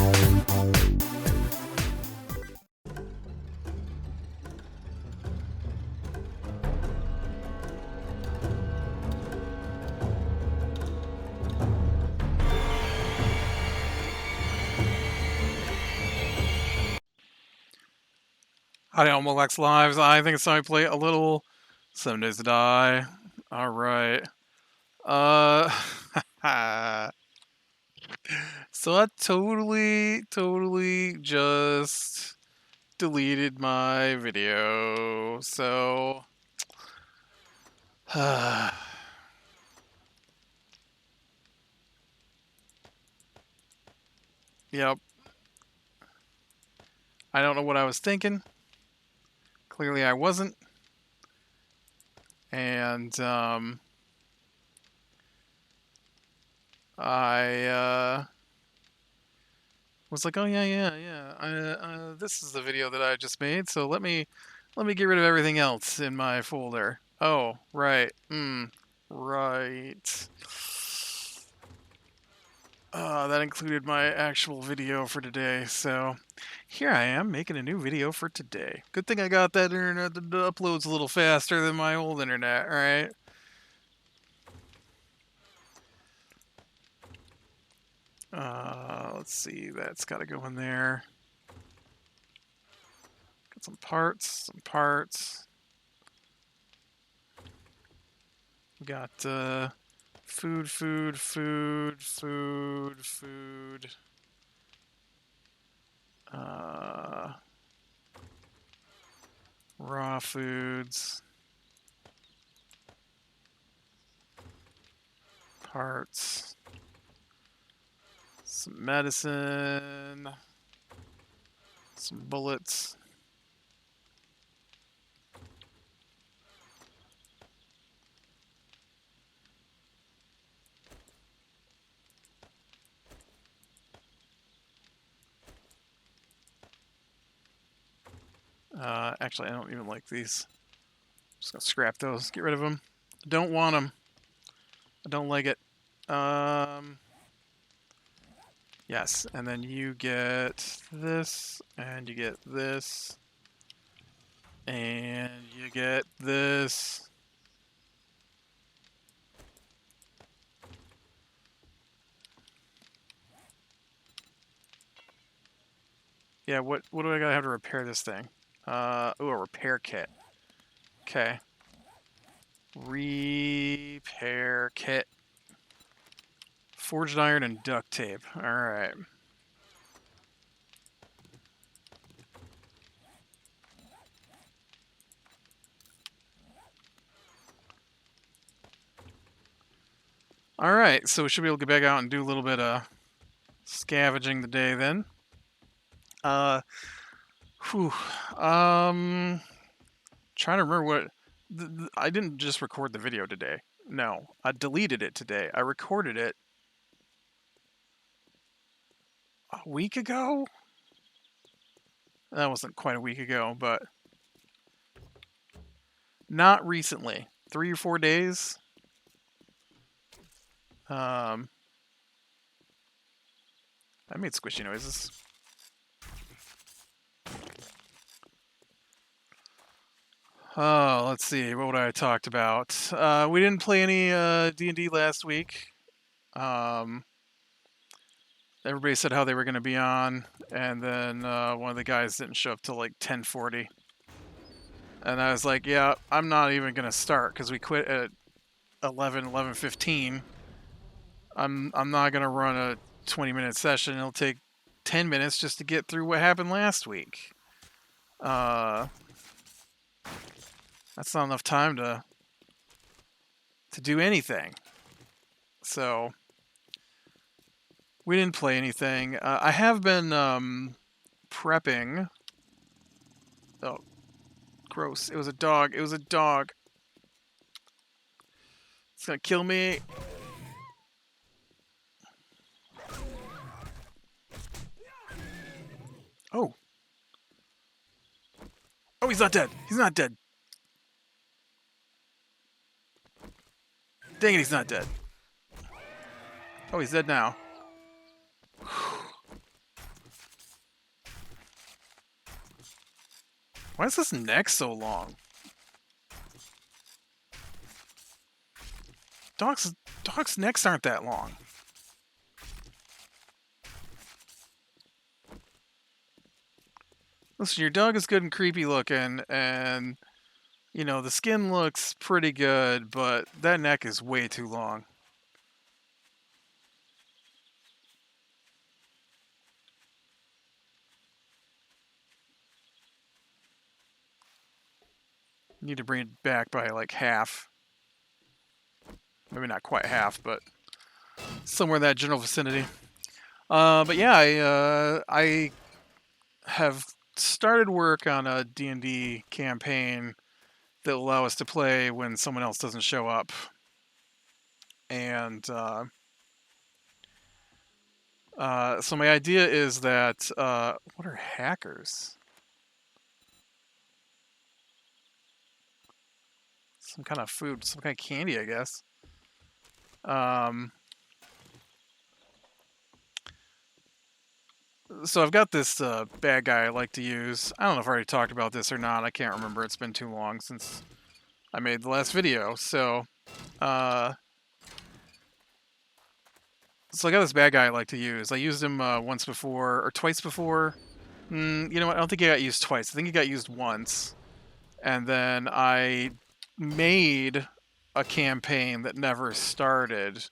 Howdy, Molex Lives. I think it's time to play a little 7 Days to Die. Alright. Uh, so I totally just deleted my video. So, yep. I don't know what I was thinking. Clearly I wasn't. And, I, was like, oh yeah. This is the video that I just made. So let me get rid of everything else in my folder. Oh, right. Right. That included my actual video for today. So here I am making a new video for today. Good thing I got that internet that uploads a little faster than my old internet, right? Let's see. That's got to go in there. Got some parts. Got food. Raw foods. Parts. Some medicine. Some bullets. Actually, I don't even like these. I'm just gonna scrap those. Get rid of them. I don't want them. I don't like it. Yes, and then you get this, and you get this, and you get this. Yeah, what do I gotta have to repair this thing? A repair kit. Okay. Repair kit. Forged iron and duct tape. Alright. Alright, so we should be able to get back out and do a little bit of scavenging today then. Trying to remember what... I didn't just record the video today. No, I deleted it today. I recorded it a week ago? That wasn't quite a week ago, but not recently. 3 or 4 days. I made squishy noises. Oh, let's see. What would I have talked about? We didn't play any D&D last week. Everybody said how they were going to be on, and then one of the guys didn't show up till like 10:40. And I was like, yeah, I'm not even going to start because we quit at 11:15. I'm not going to run a 20-minute session. It'll take 10 minutes just to get through what happened last week. That's not enough time to do anything. So we didn't play anything. I have been prepping. Oh, gross. It was a dog. It's gonna kill me. Oh. Oh, he's not dead. Dang it, he's not dead. Oh, he's dead now. Why is this neck so long? Dogs' necks aren't that long. Listen, your dog is good and creepy looking, and you know the skin looks pretty good, but that neck is way too long. Need to bring it back by like half. Maybe not quite half, but somewhere in that general vicinity. But yeah, I have started work on a D&D campaign that will allow us to play when someone else doesn't show up. And so my idea is that what are hackers? Some kind of food, some kind of candy, I guess. Um, so I've got this bad guy I like to use. I don't know if I already talked about this or not. I can't remember. It's been too long since I made the last video. Uh, so I got this bad guy I like to use. I used him once before or twice before. You know what? I don't think he got used twice. I think he got used once. And then I made a campaign that never started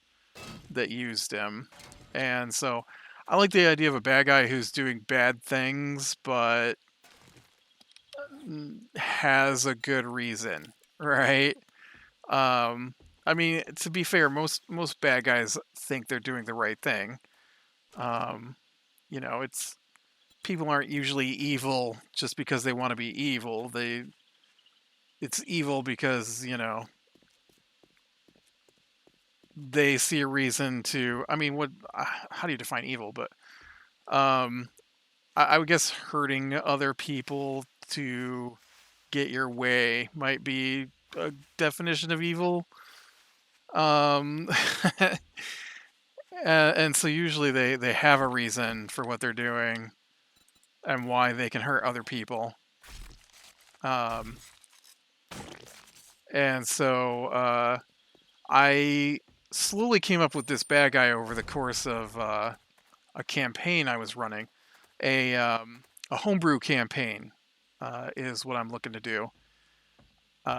that used him. And so I like the idea of a bad guy who's doing bad things, but has a good reason, right? Um, I mean, to be fair, most bad guys think they're doing the right thing. Um, you know, it's people aren't usually evil just because they want to be evil. It's evil because they see a reason to. I mean, what? How do you define evil? But um, I would guess hurting other people to get your way might be a definition of evil. Um, and so usually they have a reason for what they're doing and why they can hurt other people. Um, and so I slowly came up with this bad guy over the course of a campaign I was running. A homebrew campaign is what I'm looking to do.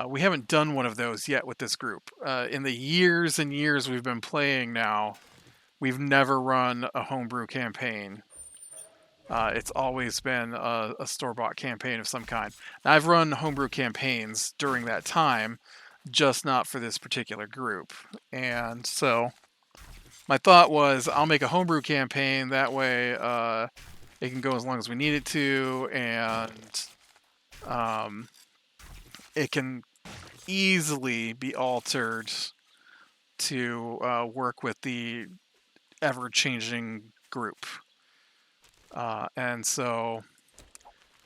We haven't done one of those yet with this group. In the years and years we've been playing now, we've never run a homebrew campaign. It's always been a store-bought campaign of some kind. Now, I've run homebrew campaigns during that time, just not for this particular group. And so my thought was I'll make a homebrew campaign. That way it can go as long as we need it to, and um, it can easily be altered to work with the ever-changing group. And so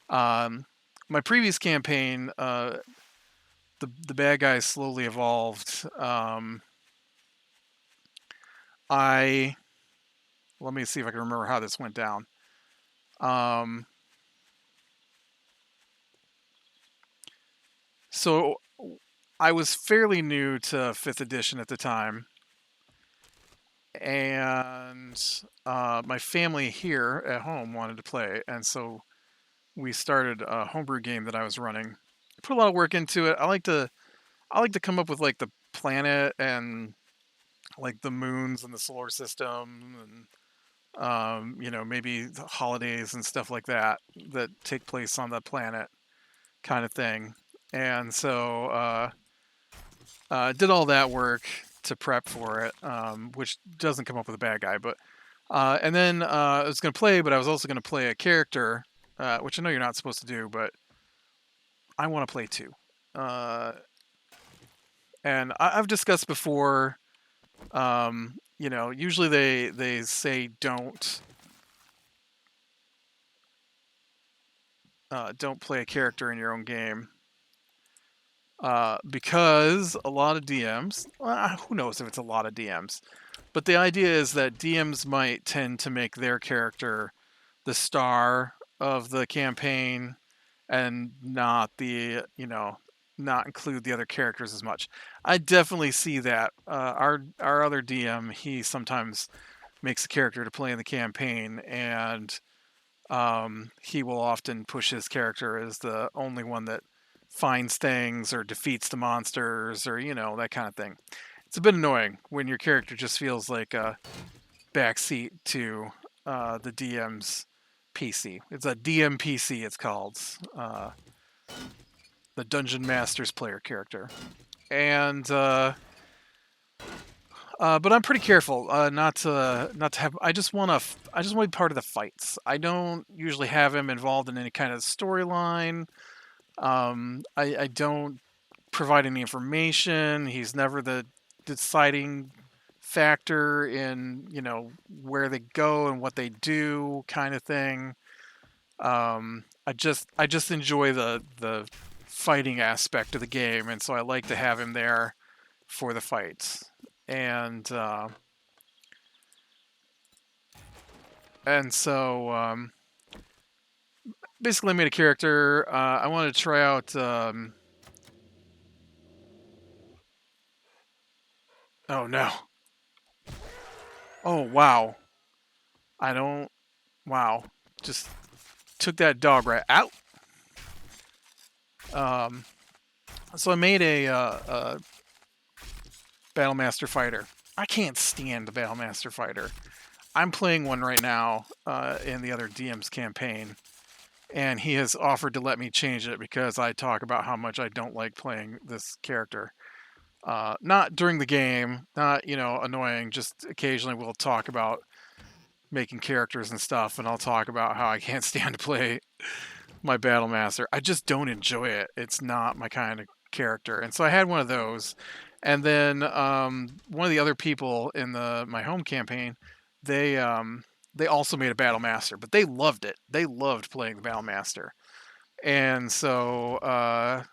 my previous campaign, the bad guys slowly evolved. I Let me see if I can remember how this went down. So I was fairly new to 5th edition at the time, and my family here at home wanted to play, and so we started a homebrew game that I was running. Put a lot of work into it. I like to come up with like the planet and like the moons and the solar system and maybe the holidays and stuff like that that take place on the planet kind of thing. And so did all that work to prep for it, which doesn't come up with a bad guy. But and then I was going to play, but I was also going to play a character, which I know you're not supposed to do, but I want to play too. And I've discussed before. Usually they say don't play a character in your own game. Because a lot of DMs, who knows if it's a lot of DMs, but the idea is that DMs might tend to make their character the star of the campaign, and not the, not include the other characters as much. I definitely see that. Our other DM, he sometimes makes a character to play in the campaign, and he will often push his character as the only one that finds things or defeats the monsters, or that kind of thing. It's a bit annoying when your character just feels like a backseat to the DM's PC. It's a DM PC. It's called the Dungeon Master's player character, and but I'm pretty careful not to have. I just want to be part of the fights. I don't usually have him involved in any kind of storyline. I don't provide any information. He's never the deciding factor in where they go and what they do, kind of thing. I just enjoy the fighting aspect of the game, and so I like to have him there for the fights. And so basically, I made a character. I wanted to try out. Oh no! Oh wow! I don't. Wow! Just took that dog right out. Um, so I made a Battlemaster fighter. I can't stand the Battlemaster fighter. I'm playing one right now in the other DM's campaign, and he has offered to let me change it because I talk about how much I don't like playing this character. Not during the game, not annoying. Just occasionally we'll talk about making characters and stuff, and I'll talk about how I can't stand to play my Battlemaster. I just don't enjoy it. It's not my kind of character, and so I had one of those. And then one of the other people in my home campaign, they also made a Battlemaster, but they loved it. They loved playing the Battlemaster, and so I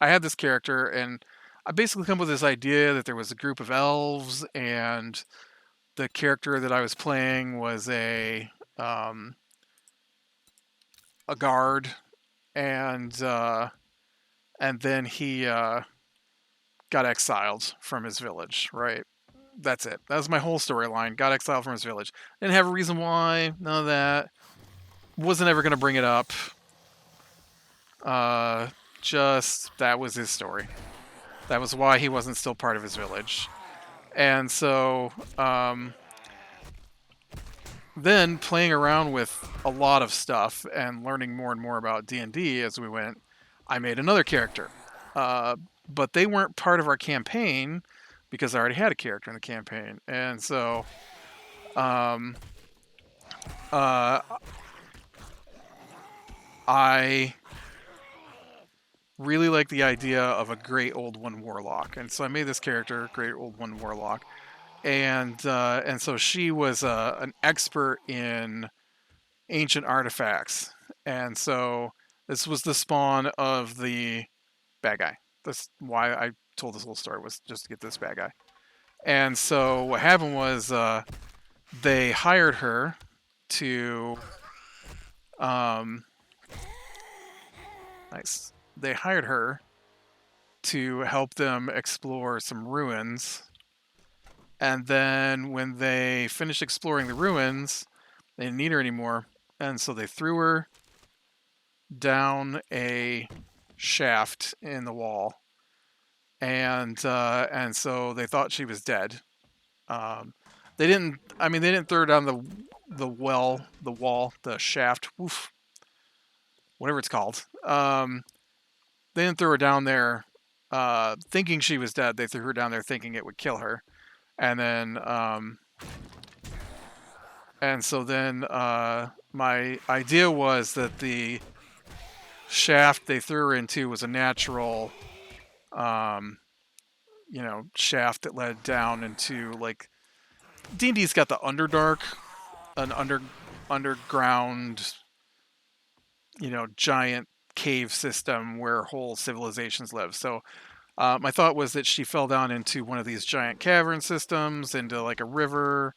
had this character, and I basically come up with this idea that there was a group of elves, and the character that I was playing was a guard, and then he got exiled from his village. Right, that's it. That was my whole storyline. Got exiled from his village. Didn't have a reason why. None of that. Wasn't ever gonna bring it up. Uh, just that was his story. That was why he wasn't still part of his village. And so then playing around with a lot of stuff and learning more and more about D&D as we went, I made another character. But they weren't part of our campaign because I already had a character in the campaign. And so uh, I really like the idea of a Great Old One Warlock. And so I made this character, Great Old One Warlock. And so she was an expert in ancient artifacts, and so this was the spawn of the bad guy. That's why I told this little story, was just to get this bad guy. And so what happened was they hired her to nice. They hired her to help them explore some ruins. And then when they finished exploring the ruins, they didn't need her anymore. And so they threw her down a shaft in the wall. And so they thought she was dead. They didn't. I mean, they didn't throw her down the wall, the shaft, woof, whatever it's called. They didn't throw her down there thinking she was dead. They threw her down there thinking it would kill her. And then and so then my idea was that the shaft they threw her into was a natural shaft that led down into, like, D&D's got the Underdark, an underground giant cave system where whole civilizations live. So my thought was that she fell down into one of these giant cavern systems, into like a river,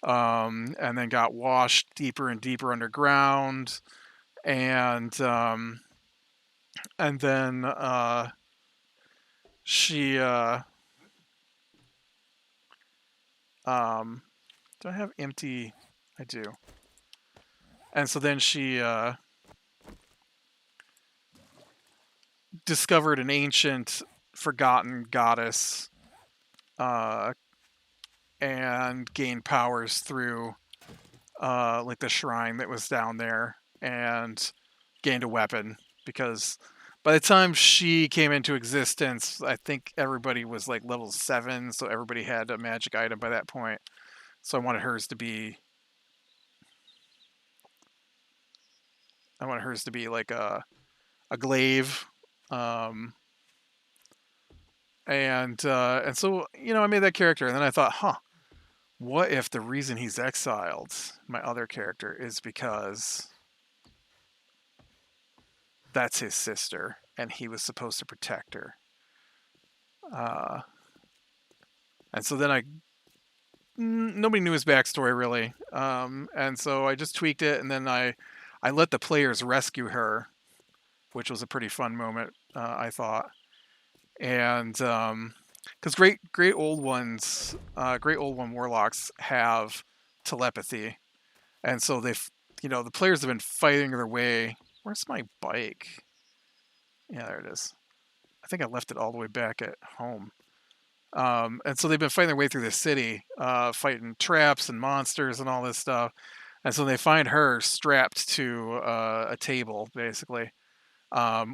and then got washed deeper and deeper underground. And and then she um, do I have empty? I do. And so then she discovered an ancient, forgotten goddess, uh, and gained powers through like the shrine that was down there, and gained a weapon because by the time she came into existence, I think everybody was like level 7, so everybody had a magic item by that point. So I wanted hers to be like a glaive, um, and so I made that character, and then I thought, huh, what if the reason he's exiled, my other character, is because that's his sister, and he was supposed to protect her. Uh, and so then nobody knew his backstory really, and so I just tweaked it, and then I let the players rescue her, which was a pretty fun moment, I thought. And because great old one warlocks have telepathy, and so the players have been fighting their way. Where's my bike? Yeah, there it is. I think I left it all the way back at home. And so they've been fighting their way through the city, fighting traps and monsters and all this stuff. And so they find her strapped to a table, basically,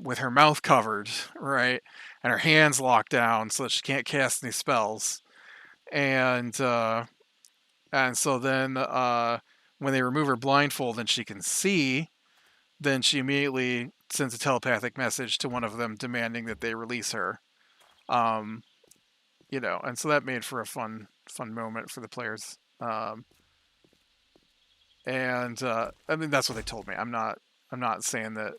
with her mouth covered, right, and her hands locked down so that she can't cast any spells. And so then when they remove her blindfold and she can see, then she immediately sends a telepathic message to one of them demanding that they release her. Um, and so that made for a fun moment for the players. And I mean, that's what they told me. I'm not saying that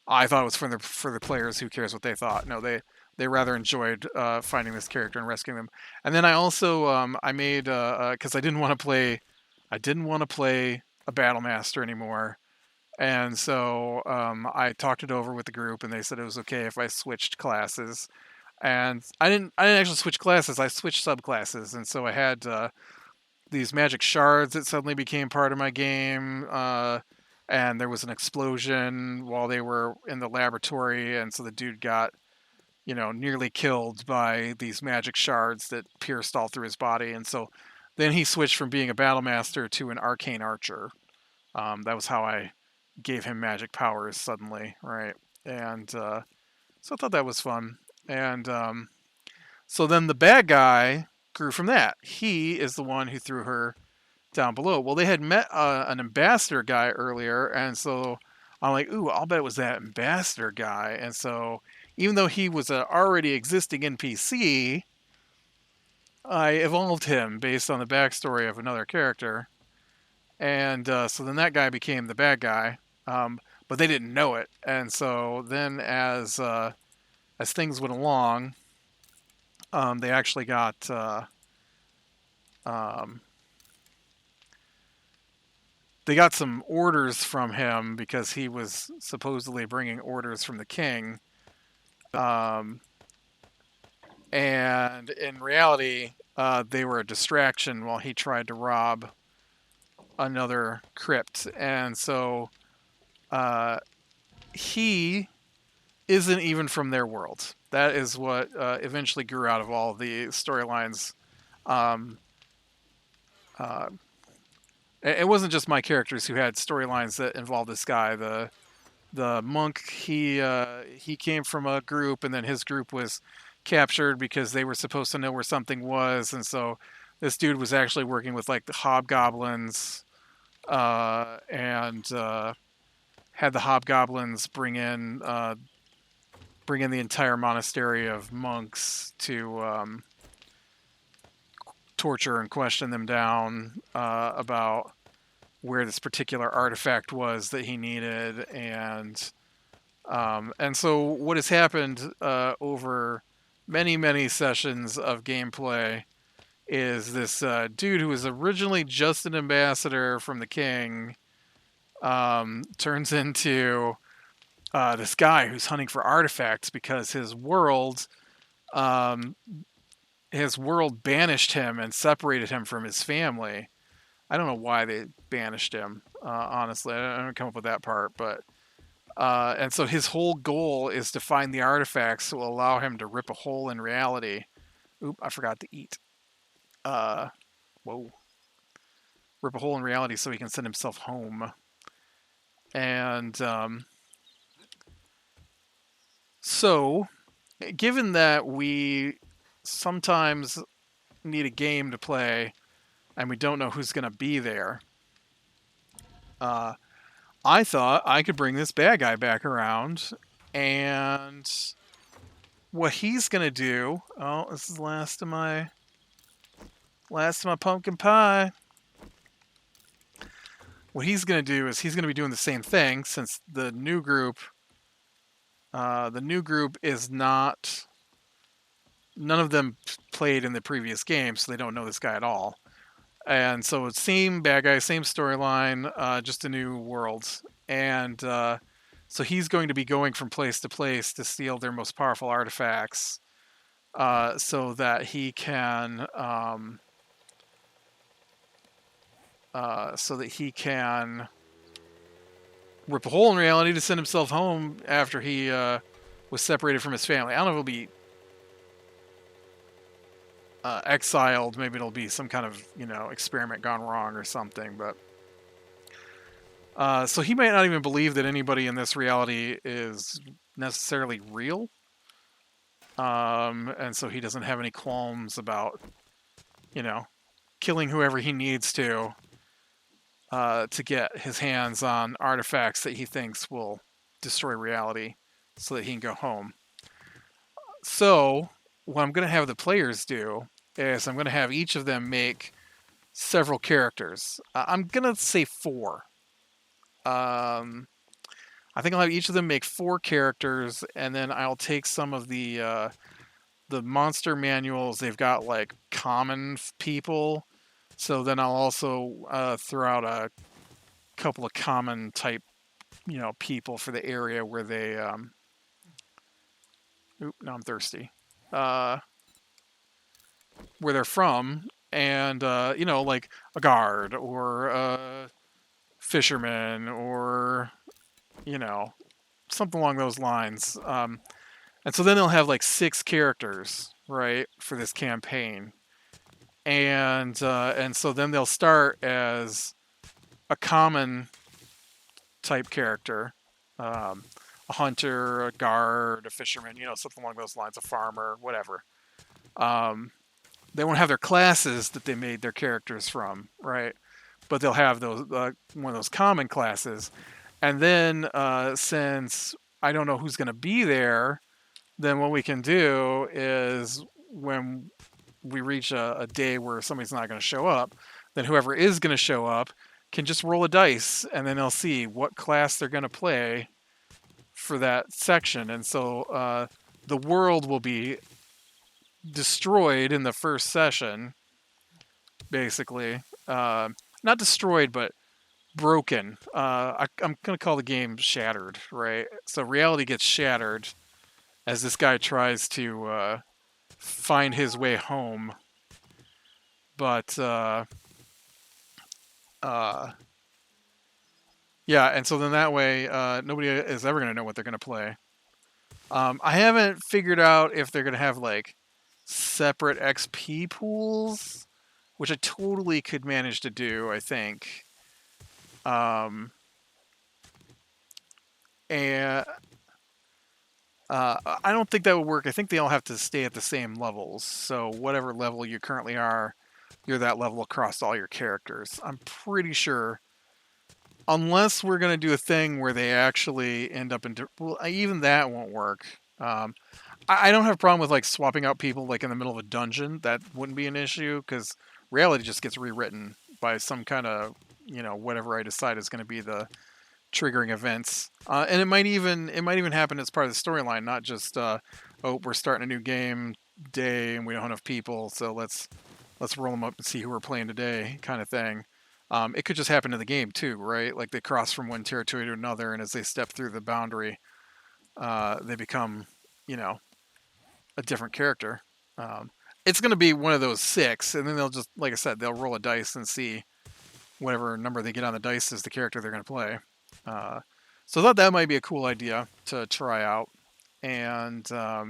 I thought it was for the players. Who cares what they thought? No, they rather enjoyed finding this character and rescuing them. And then I also I made because I didn't want to play a battle master anymore. And so I talked it over with the group, and they said it was okay if I switched classes. And I didn't actually switch classes. I switched subclasses, and so I had these magic shards that suddenly became part of my game. And there was an explosion while they were in the laboratory, and so the dude got nearly killed by these magic shards that pierced all through his body. And so then he switched from being a battle master to an arcane archer. That was how I gave him magic powers suddenly, right? And so I thought that was fun. And so then the bad guy grew from that. He is the one who threw her down below. Well, they had met an ambassador guy earlier, and so I'm like, ooh, I'll bet it was that ambassador guy. And so even though he was an already existing NPC, I evolved him based on the backstory of another character. And so then that guy became the bad guy, but they didn't know it. And so then as things went along, they actually got um, they got some orders from him because he was supposedly bringing orders from the king. Um, and in reality, they were a distraction while he tried to rob another crypt. And so he isn't even from their world. That is what eventually grew out of all the storylines. Um, uh, it wasn't just my characters who had storylines that involved this guy. The monk, he came from a group, and then his group was captured because they were supposed to know where something was, and so this dude was actually working with like the hobgoblins, and had the hobgoblins bring in the entire monastery of monks to torture and question them down about where this particular artifact was that he needed. And so what has happened over many sessions of gameplay is this dude who was originally just an ambassador from the king turns into this guy who's hunting for artifacts because um, his world banished him and separated him from his family. I don't know why they banished him. Honestly, I don't come up with that part, but and so his whole goal is to find the artifacts that will allow him to rip a hole in reality. Oop, I forgot to eat. Uh, whoa. Rip a hole in reality so he can send himself home. And so, given that we sometimes need a game to play and we don't know who's going to be there, uh, I thought I could bring this bad guy back around, and what he's going to do. Oh, this is last of my pumpkin pie. What he's going to do is he's going to be doing the same thing, since the new group is not. None of them played in the previous game, so they don't know this guy at all. And so it's same bad guy, same storyline, just a new world. And so he's going to be going from place to place to steal their most powerful artifacts, so that he can rip a hole in reality to send himself home after he was separated from his family. I don't know if it'll be exiled. Maybe it'll be some kind of experiment gone wrong or something. But so he might not even believe that anybody in this reality is necessarily real, and so he doesn't have any qualms about killing whoever he needs to get his hands on artifacts that he thinks will destroy reality, so that he can go home. So what I'm going to have the players do is I'm going to have each of them make several characters. I'm going to say 4. I think I'll have each of them make 4 characters, and then I'll take some of the monster manuals. They've got like common people, so then I'll also throw out a couple of common type people for the area where they oop, now I'm thirsty. Where they're from, and like a guard or a fisherman, or something along those lines. And so then they'll have like 6 characters, right, for this campaign, and so then they'll start as a common type character, a hunter, a guard, a fisherman, something along those lines, a farmer, whatever. They won't have their classes that they made their characters from, right? But they'll have those one of those common classes. And then since I don't know who's going to be there, then what we can do is when we reach a day where somebody's not going to show up, then whoever is going to show up can just roll a dice, and then they'll see what class they're going to play for that section. And so the world will be destroyed in the first session, basically. Not destroyed, but broken. I'm going to call the game Shattered, right? So reality gets shattered as this guy tries to find his way home. But yeah, and so then that way nobody is ever going to know what they're going to play. I haven't figured out if they're going to have like separate XP pools, which I totally could manage to do, I think. And I don't think that would work. I think they all have to stay at the same levels. So whatever level you currently are, you're that level across all your characters. I'm pretty sure. Unless we're going to do a thing where they actually end up in... Well, even that won't work. I don't have a problem with like swapping out people like in the middle of a dungeon. That wouldn't be an issue, because reality just gets rewritten by some kind of, whatever I decide is going to be the triggering events. And it might even happen as part of the storyline, not just we're starting a new game day and we don't have enough people, so let's roll them up and see who we're playing today, kind of thing. It could just happen in the game too, right? Like they cross from one territory to another, and as they step through the boundary, they become, you know, a different character. Um, it's going to be one of those six, and then they'll just, like I said, they'll roll a dice and see whatever number they get on the dice is the character they're going to play. Uh, so I thought that might be a cool idea to try out, and uh,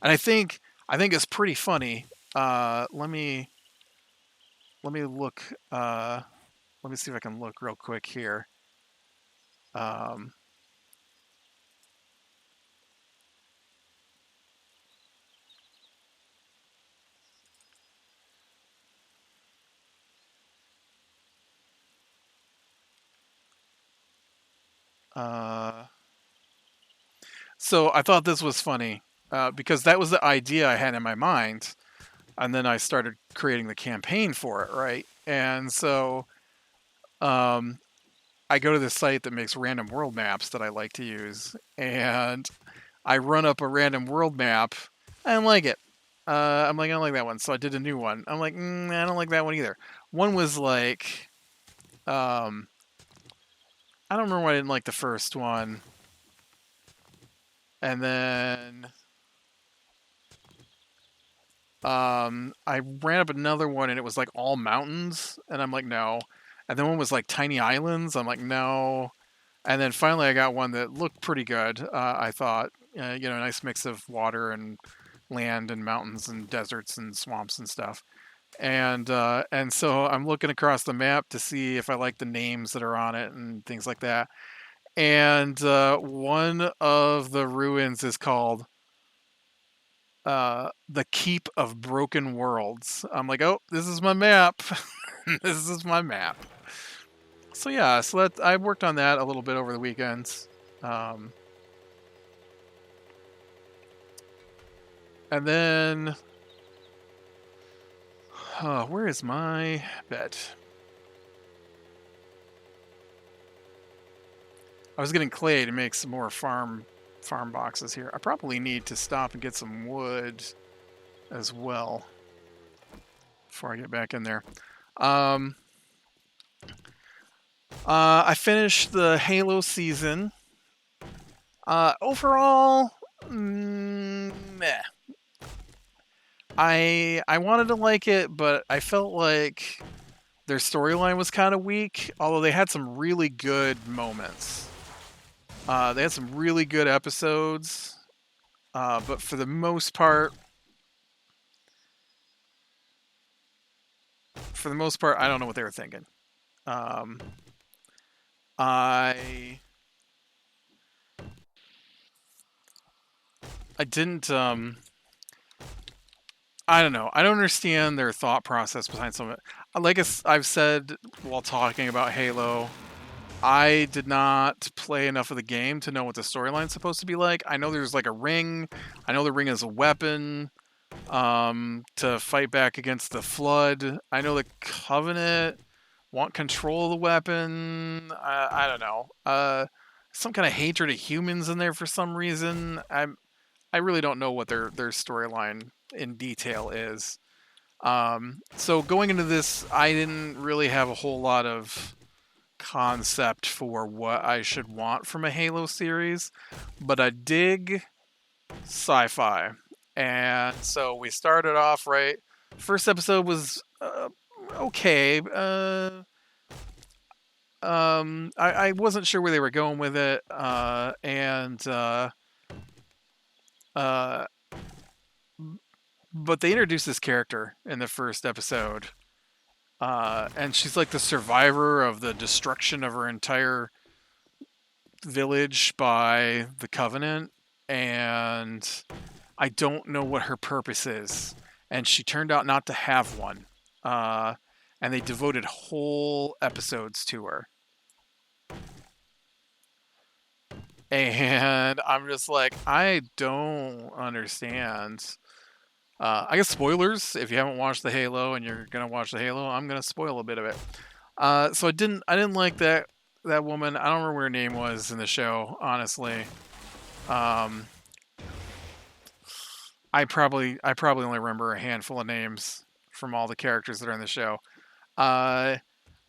and I think it's pretty funny. Let me look. Let me see if I can look real quick here. Um, uh, so I thought this was funny because that was the idea I had in my mind, and then I started creating the campaign for it, right? And so um, I go to this site that makes random world maps that I like to use, and I run up a random world map. I don't like it. I'm like, I don't like that one. So I did a new one. I'm like, I don't like that one either. One was like, um, I don't remember why I didn't like the first one. And then I ran up another one and it was like all mountains. And I'm like, no. And then one was like tiny islands. I'm like, no. And then finally I got one that looked pretty good. I thought, a nice mix of water and land and mountains and deserts and swamps and stuff. And so I'm looking across the map to see if I like the names that are on it and things like that. And one of the ruins is called the Keep of Broken Worlds. I'm like, oh, this is my map. This is my map. So yeah, so I worked on that a little bit over the weekends. Um, and then, where is my bed? I was getting clay to make some more farm boxes here. I probably need to stop and get some wood as well before I get back in there. Um, I finished the Halo season. Overall, meh. I wanted to like it, but I felt like their storyline was kind of weak. Although they had some really good moments. They had some really good episodes, but for the most part, I don't know what they were thinking. Um, I I didn't. I don't know. I don't understand their thought process behind some of it. Like I've said while talking about Halo, I did not play enough of the game to know what the storyline's supposed to be like. I know there's like a ring. I know the ring is a weapon to fight back against the Flood. I know the Covenant want control of the weapon. I don't know. Some kind of hatred of humans in there for some reason. I really don't know what their storyline in detail is. So going into this, I didn't really have a whole lot of concept for what I should want from a Halo series, but I dig sci-fi, and so we started off right. First episode was okay. I wasn't sure where they were going with it, uh, but they introduced this character in the first episode, and she's like the survivor of the destruction of her entire village by the Covenant, and I don't know what her purpose is. And she turned out not to have one. Uh, and they devoted whole episodes to her. And I'm just like, I don't understand. I guess spoilers. If you haven't watched the Halo and you're gonna watch the Halo, I'm gonna spoil a bit of it. So I didn't like that woman. I don't remember what her name was in the show, honestly. Um, I probably only remember a handful of names from all the characters that are in the show. Uh,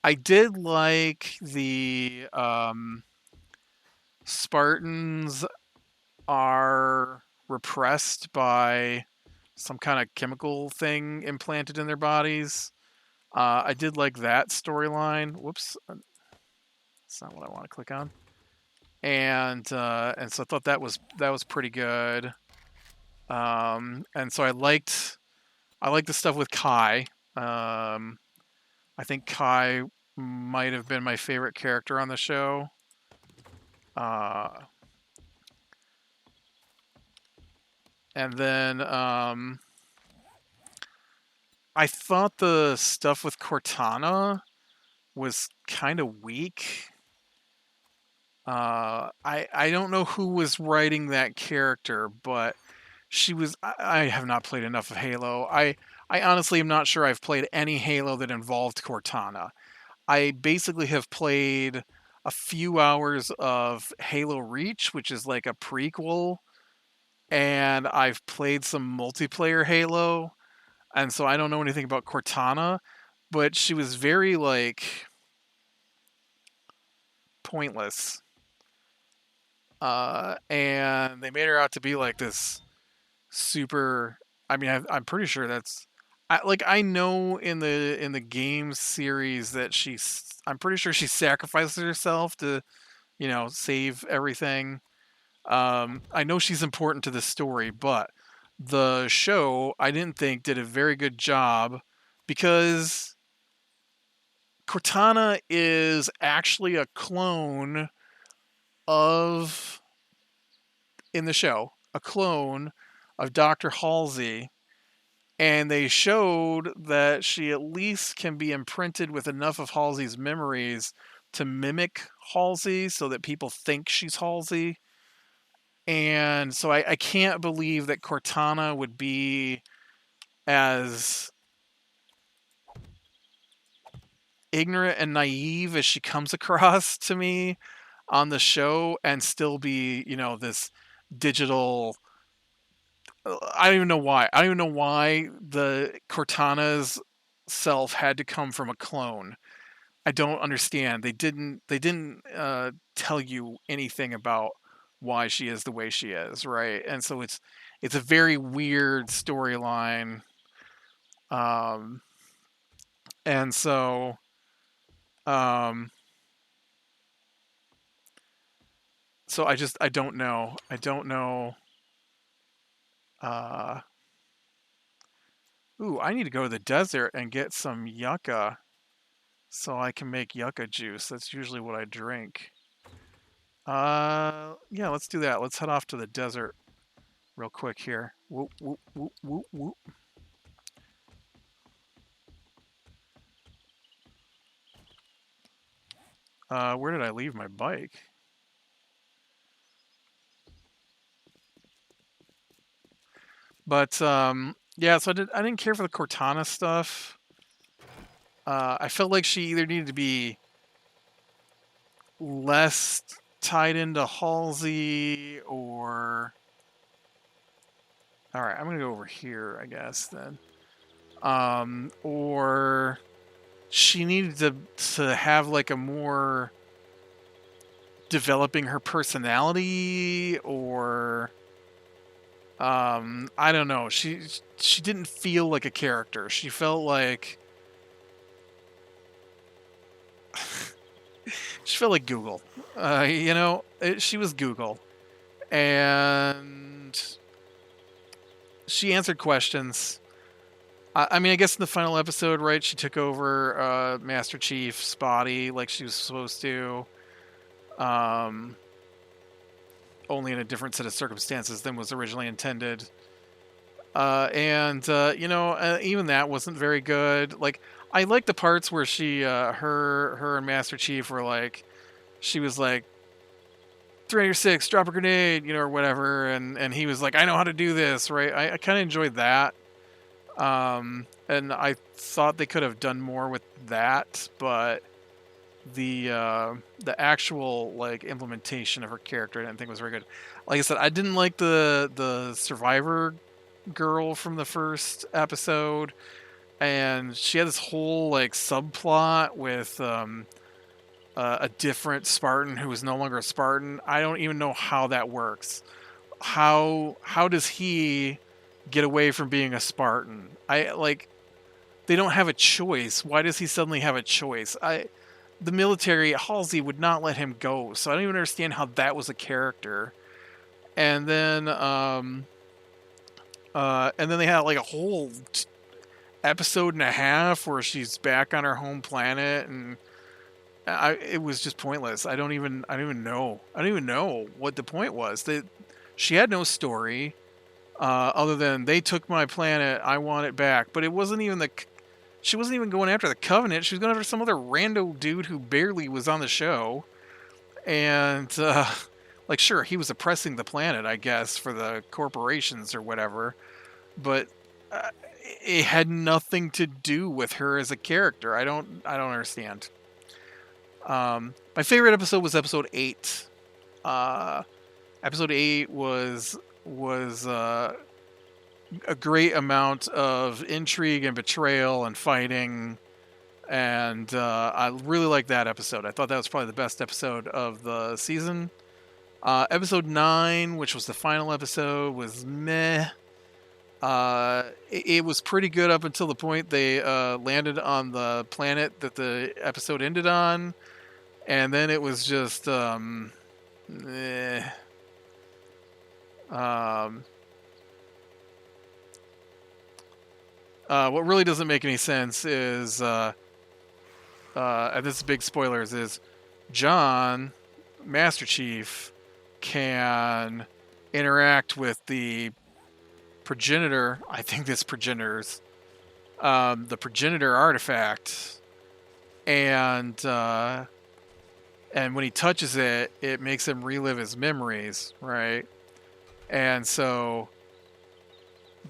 I did like the Spartans are repressed by some kind of chemical thing implanted in their bodies. I did like that storyline. Whoops, that's not what I want to click on. And so I thought that was pretty good. And so I liked the stuff with Kai. Um, I think Kai might have been my favorite character on the show. Uh, and then I thought the stuff with Cortana was kind of weak. I don't know who was writing that character, but she was. I have not played enough of Halo. I honestly am not sure I've played any Halo that involved Cortana. I basically have played a few hours of Halo Reach, which is like a prequel, and I've played some multiplayer Halo, and so I don't know anything about Cortana, but she was very like pointless. And they made her out to be like this super. I mean, I'm pretty sure that's. I know in the game series that she's. I'm pretty sure she sacrifices herself to, save everything. I know she's important to the story, but the show I didn't think did a very good job because Cortana is actually a clone of in the show, a clone of Dr. Halsey, and they showed that she at least can be imprinted with enough of Halsey's memories to mimic Halsey so that people think she's Halsey. And so I can't believe that Cortana would be as ignorant and naive as she comes across to me on the show and still be, this digital. I don't even know why. I don't even know why the Cortana's self had to come from a clone. I don't understand. They didn't tell you anything about why she is the way she is, right? And so it's a very weird storyline. Um, and so um, so I don't know. I don't know. Uh, ooh, I need to go to the desert and get some yucca so I can make yucca juice. That's usually what I drink. Yeah, let's do that. Let's head off to the desert real quick here. Whoop, whoop, whoop, whoop, whoop. Where did I leave my bike? But yeah, so I didn't care for the Cortana stuff. I felt like she either needed to be less tied into Halsey or. All right, I'm gonna go over here, I guess then. Or she needed to have like a more developing her personality, or I don't know. She didn't feel like a character. She felt like she felt like Google. She was Google, and she answered questions. I mean, I guess in the final episode, right, she took over Master Chief's body like she was supposed to, um, only in a different set of circumstances than was originally intended. And even that wasn't very good. Like, I like the parts where her and Master Chief were like, she was like, 306, drop a grenade, or whatever, and he was like, I know how to do this, right? I kind of enjoyed that. And I thought they could have done more with that, but the actual like implementation of her character I didn't think was very good. Like I said, I didn't like the survivor girl from the first episode. and she had this whole like subplot with a different Spartan who was no longer a Spartan. I don't even know how that works. How does he get away from being a Spartan? I like they don't have a choice. Why does he suddenly have a choice? The military Halsey would not let him go, so I don't even understand how that was a character. And then they had like a whole episode and a half where she's back on her home planet, and it was just pointless. I don't even know. I don't even know what the point was. She had no story other than they took my planet. I want it back. But it wasn't even she wasn't even going after the Covenant. She was going after some other rando dude who barely was on the show. And like, sure, he was oppressing the planet, I guess, for the corporations or whatever. But it had nothing to do with her as a character. I don't understand. My favorite episode was episode 8. Episode 8 was a great amount of intrigue and betrayal and fighting, and I really liked that episode. I thought that was probably the best episode of the season. Episode 9, which was the final episode, was meh. It was pretty good up until the point they landed on the planet that the episode ended on, and then it was just eh. What really doesn't make any sense is, and this is big spoilers, is John, Master Chief, can interact with the progenitor. I think this progenitor's the progenitor artifact, and when he touches it, it makes him relive his memories, right? And so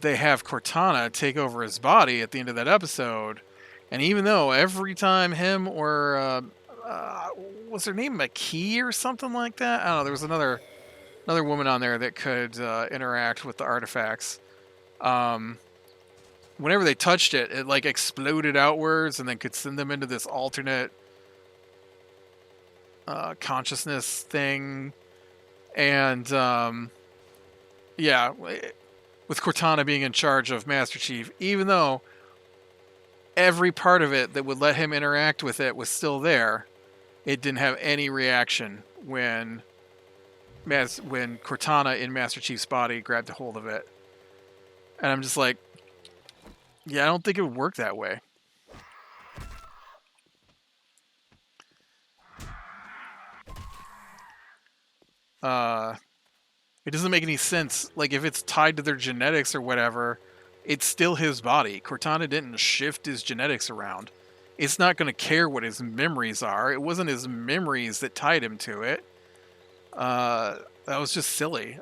they have Cortana take over his body at the end of that episode, and even though every time him or what's her name, McKee or something like that? I don't know. There was another woman on there that could interact with the artifacts. Whenever they touched it, it like exploded outwards and then could send them into this alternate consciousness thing. And yeah, with Cortana being in charge of Master Chief, even though every part of it that would let him interact with it was still there, it didn't have any reaction when Cortana in Master Chief's body grabbed a hold of it. And I'm just like, yeah, I don't think it would work that way. It doesn't make any sense. Like, if it's tied to their genetics or whatever, it's still his body. Cortana didn't shift his genetics around. It's not going to care what his memories are. It wasn't his memories that tied him to it. That was just silly.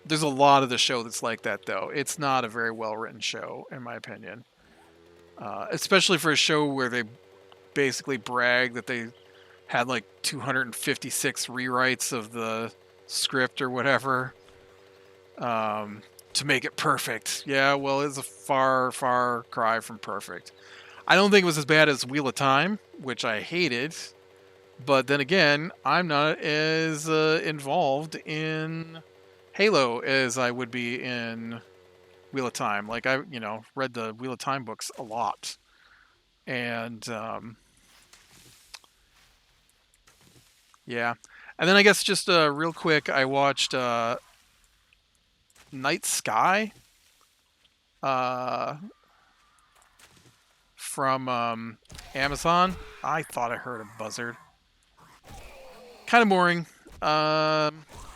There's a lot of the show that's like that, though. It's not a very well-written show, in my opinion. Especially for a show where they basically brag that they had like 256 rewrites of the script or whatever to make it perfect. Yeah, well, it's a far, far cry from perfect. I don't think it was as bad as Wheel of Time, which I hated. But then again, I'm not as involved in Halo as I would be in Wheel of Time. Like, I, read the Wheel of Time books a lot. And, yeah. And then I guess just real quick, I watched Night Sky from Amazon. I thought I heard a buzzard. Kind of boring.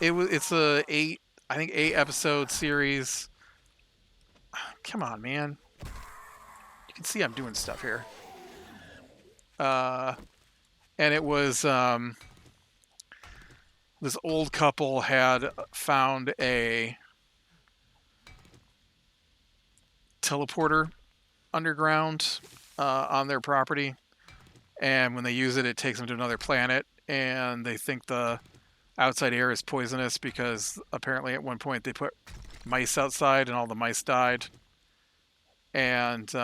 It's a 8 episode series. Come on, man. You can see I'm doing stuff here. And it was this old couple had found a teleporter underground on their property, and when they use it, it takes them to another planet, and they think the outside air is poisonous because apparently at one point they put mice outside and all the mice died. And just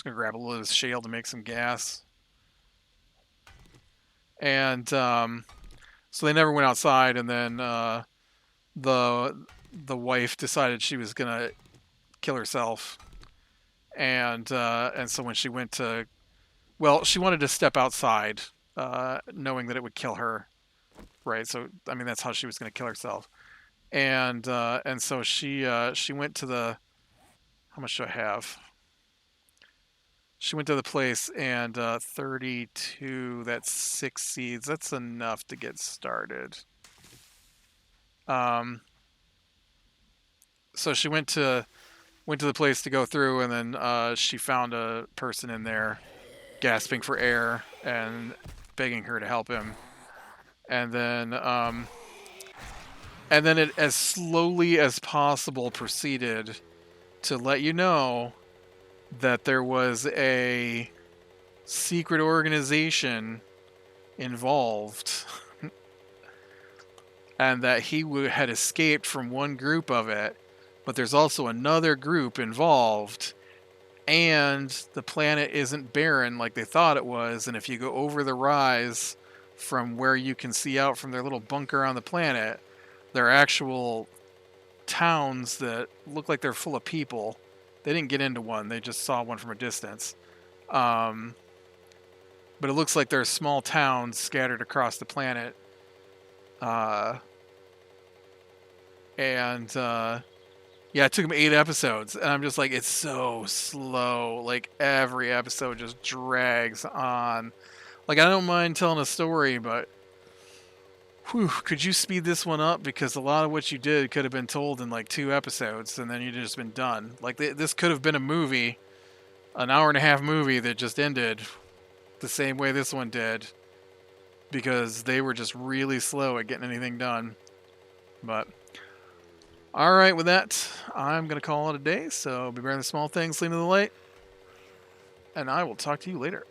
gonna grab a little of this shale to make some gas. And so they never went outside. And then the wife decided she was gonna kill herself. And so when she went to, well, she wanted to step outside, knowing that it would kill her, right? So I mean, that's how she was going to kill herself. And so she went to the, how much do I have? She went to the place, and 32. That's 6 seeds. That's enough to get started. So she went to the place to go through, and then she found a person in there gasping for air and begging her to help him. And then it, as slowly as possible, proceeded to let you know that there was a secret organization involved and that he had escaped from one group of it, but there's also another group involved, and the planet isn't barren like they thought it was. And if you go over the rise from where you can see out from their little bunker on the planet, there are actual towns that look like they're full of people. They didn't get into one, they just saw one from a distance. But it looks like there's small towns scattered across the planet. Yeah, it took them 8 episodes, and I'm just like, it's so slow. Like, every episode just drags on. Like, I don't mind telling a story, but whew, could you speed this one up? Because a lot of what you did could have been told in like 2 episodes, and then you'd just been done. Like, this could have been a movie, an hour-and-a-half movie that just ended the same way this one did, because they were just really slow at getting anything done. But all right, with that, I'm going to call it a day. So be bearing the small things, lean to the light, and I will talk to you later.